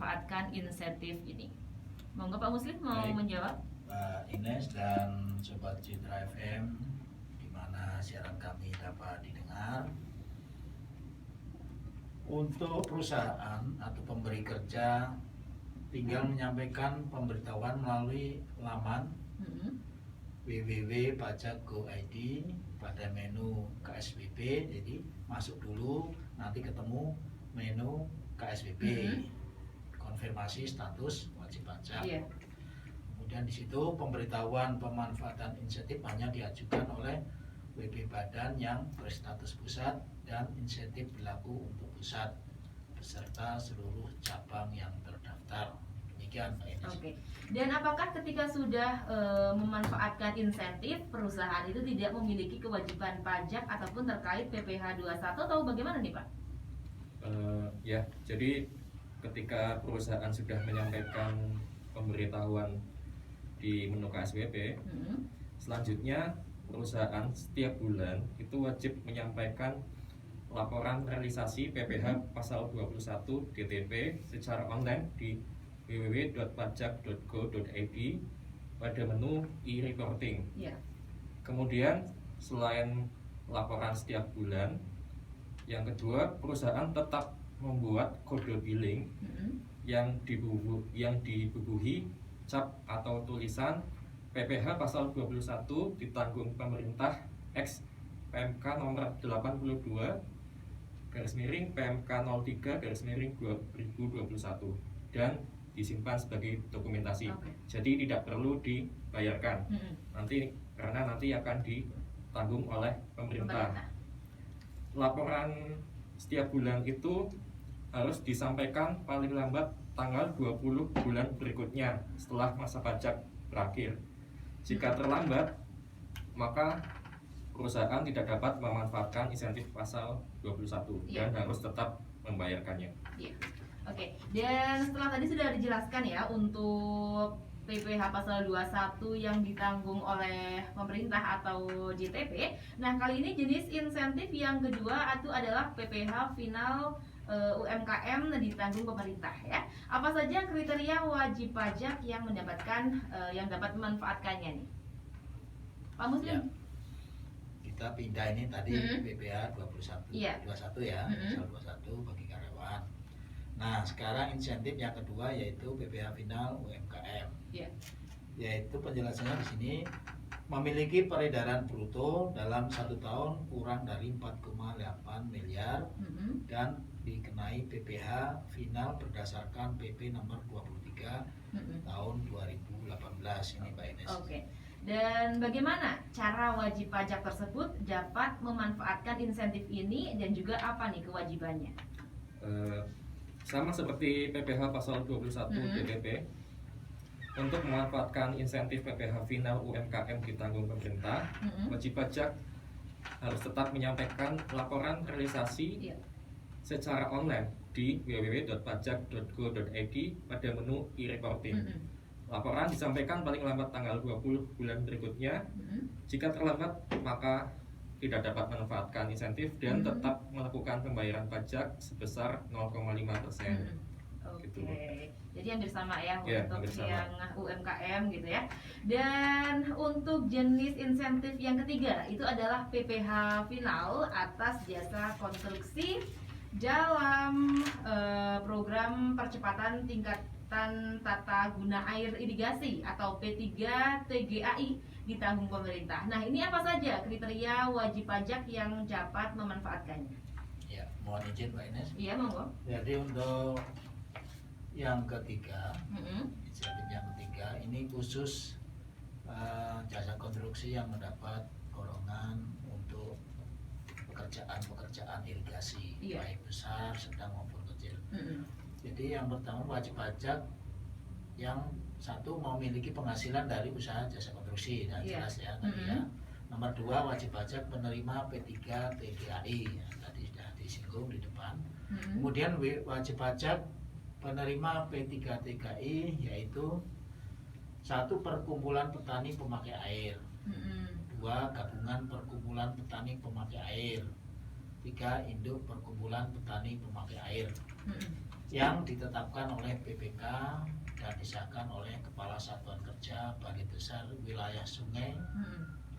memanfaatkan insentif ini? Monggo Pak Muslim mau menjawab. Pak Ines dan Sobat Citra FM, di mana siaran kami dapat didengar. Untuk perusahaan atau pemberi kerja tinggal menyampaikan pemberitahuan melalui laman www.pajak.go.id pada menu KSBP. Jadi masuk dulu, nanti ketemu menu KSBP, konfirmasi status wajib pajak. Kemudian di situ pemberitahuan pemanfaatan insentif hanya diajukan oleh WB Badan yang berstatus pusat dan insentif berlaku untuk pusat beserta seluruh cabang yang terdaftar. Demikian Pak Ines. Oke. Dan apakah ketika sudah memanfaatkan insentif, perusahaan itu tidak memiliki kewajiban pajak ataupun terkait PPh 21 atau bagaimana nih Pak? Ya, jadi ketika perusahaan sudah menyampaikan pemberitahuan di menu KSBP, selanjutnya perusahaan setiap bulan itu wajib menyampaikan laporan realisasi PPh pasal 21 DTP secara online di www.pajak.go.id pada menu e-reporting. Kemudian selain laporan setiap bulan, yang kedua perusahaan tetap membuat kode billing yang dibubuhi cap atau tulisan PPh pasal 21 ditanggung pemerintah X PMK nomor 82 garis miring PMK 03 garis miring 2021 dan disimpan sebagai dokumentasi. Jadi tidak perlu dibayarkan karena nanti akan ditanggung oleh pemerintah. Laporan setiap bulan itu harus disampaikan paling lambat tanggal 20 bulan berikutnya setelah masa pajak berakhir. Jika terlambat, maka perusahaan tidak dapat memanfaatkan insentif pasal 21 dan harus tetap membayarkannya. Oke, dan setelah tadi sudah dijelaskan ya untuk PPh pasal 21 yang ditanggung oleh pemerintah atau JTP. Nah, kali ini jenis insentif yang kedua itu adalah PPh final UMKM ditanggung pemerintah ya. Apa saja kriteria wajib pajak yang mendapatkan yang dapat memanfaatkannya nih? Pak Muslim. Kita pindah ini tadi PPh 21 ya, pasal 21 bagi karyawan. Nah, sekarang insentif yang kedua yaitu PPh final UMKM. Yaitu penjelasannya di sini memiliki peredaran bruto dalam 1 tahun kurang dari 4,8 miliar dan dikenai PPh final berdasarkan PP nomor 23 tahun 2018 ini Pak Ines. Dan bagaimana cara wajib pajak tersebut dapat memanfaatkan insentif ini dan juga apa nih kewajibannya? Sama seperti PPh pasal 21 DTP, untuk memanfaatkan insentif PPh final UMKM ditanggung pemerintah, wajib pajak harus tetap menyampaikan laporan realisasi secara online di www.pajak.go.id pada menu e-reporting. Laporan disampaikan paling lambat tanggal 20 bulan berikutnya. Jika terlambat, maka tidak dapat memanfaatkan insentif dan tetap melakukan pembayaran pajak sebesar 0,5%. Jadi hampir sama ya untuk yang UMKM gitu ya. Dan untuk jenis insentif yang ketiga itu adalah PPh final atas jasa konstruksi dalam program percepatan tingkatan tata guna air irigasi atau P3TGAI ditanggung pemerintah. Nah, ini apa saja kriteria wajib pajak yang dapat memanfaatkannya? Ya, mohon izin Pak Ines. Iya, monggo. Jadi untuk yang ketiga, insentif yang ketiga ini khusus jasa konstruksi yang mendapat golongan untuk pekerjaan irigasi, baik besar, sedang maupun kecil. Jadi yang pertama wajib pajak yang satu memiliki penghasilan dari usaha jasa konstruksi, jelas ya tadi ya. Nomor 2 wajib pajak penerima P3TGAI, tadi sudah disinggung di depan. Kemudian wajib pajak penerima P3TGAI yaitu 1 perkumpulan petani pemakai air, 2 gabungan perkumpulan petani pemakai air, 3 induk perkumpulan petani pemakai air. yang ditetapkan oleh BPK dan disahkan oleh Kepala Satuan Kerja Balai Besar Wilayah Sungai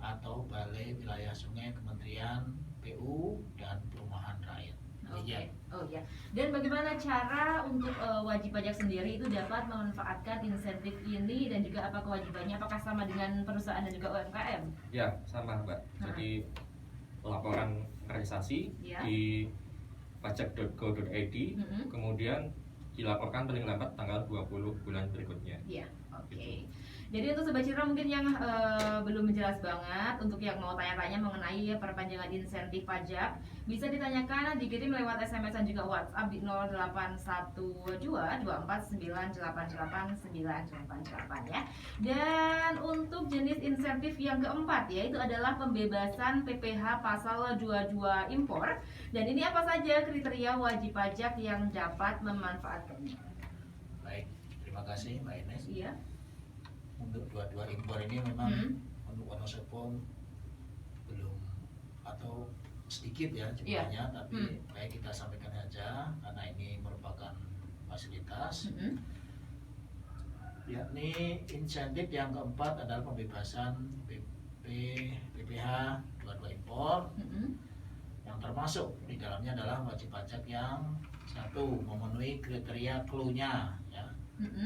atau Balai Wilayah Sungai Kementerian PU dan Perumahan Rakyat. Oke. Oh ya. Dan bagaimana cara untuk wajib pajak sendiri itu dapat memanfaatkan insentif ini dan juga apa kewajibannya? Apakah sama dengan perusahaan dan juga UMKM? Ya, sama Mbak. Jadi laporan realisasi di pajak.go.id kemudian dilaporkan paling lambat tanggal 20 bulan berikutnya. Iya, oke. Jadi untuk Sobat Citra mungkin yang belum jelas banget, untuk yang mau tanya-tanya mengenai perpanjangan insentif pajak, bisa ditanyakan, dikirim lewat SMS dan juga WhatsApp di 081224988988 ya. Dan untuk jenis insentif yang keempat yaitu adalah pembebasan PPh pasal 22 impor. Dan ini apa saja kriteria wajib pajak yang dapat memanfaatkannya? Baik, terima kasih Mbak Ines. Iya. Untuk 22 impor ini memang untuk Wonosobo belum atau sedikit ya jumlahnya, tapi baik kita sampaikan saja karena ini merupakan fasilitas. Yakni insentif yang keempat adalah pembebasan PPh 22 impor, yang termasuk di dalamnya adalah wajib pajak yang satu memenuhi kriteria clue-nya ya.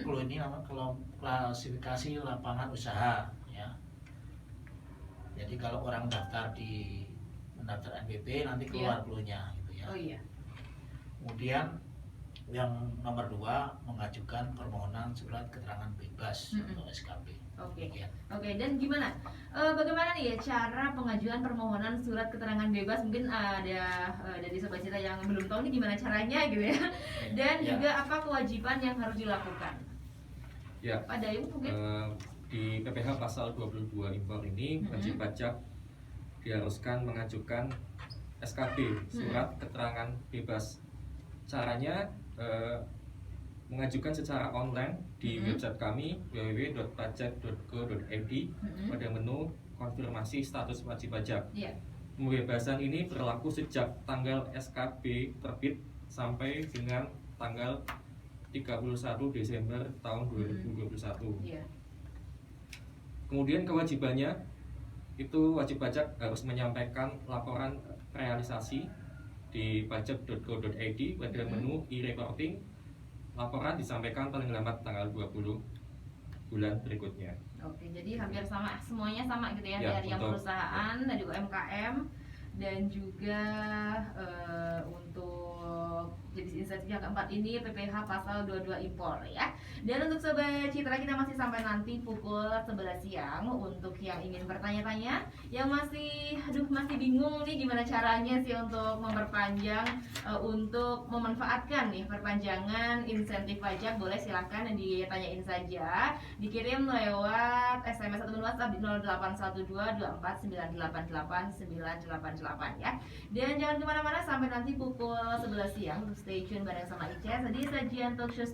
Clue ini kalau klasifikasi lapangan usaha ya. Jadi kalau orang daftar di mendaftar NPWP nanti keluar clue-nya gitu ya. Oh iya. Kemudian yang nomor 2 mengajukan permohonan surat keterangan bebas atau SKB. Oke. Dan gimana? Bagaimana nih ya cara pengajuan permohonan surat keterangan bebas? Mungkin ada dari Sobat Citra yang belum tahu nih gimana caranya gitu ya. Dan juga apa kewajiban yang harus dilakukan? Ya. Pak Dayung mungkin? Di PPh pasal 22 impor ini wajib pajak diharuskan mengajukan SKB, surat keterangan bebas. Caranya mengajukan secara online di website kami www.pajak.go.id pada menu konfirmasi status wajib pajak. Pembebasan ini berlaku sejak tanggal SKB terbit sampai dengan tanggal 31 Desember tahun 2021. Kemudian kewajibannya itu wajib pajak harus menyampaikan laporan realisasi di pajak.go.id pada menu e-reporting. Laporan disampaikan paling lambat tanggal 20 bulan berikutnya. Oke, jadi hampir sama, semuanya sama gitu ya, dari yang perusahaan, dari UMKM, dan juga untuk jenis insentif yang keempat ini PPh pasal 22 impor ya. Dan untuk Sobat Citra kita masih sampai nanti pukul 11 siang. Untuk yang ingin bertanya-tanya, yang masih bingung nih gimana caranya sih untuk memperpanjang, untuk memanfaatkan nih perpanjangan insentif pajak, boleh silahkan ditanyain saja, dikirim lewat SMS atau WhatsApp di 081224988988 ya. Dan jangan kemana-mana sampai nanti pukul 11 siang untuk stay tune bareng sama Ica di sajian talk show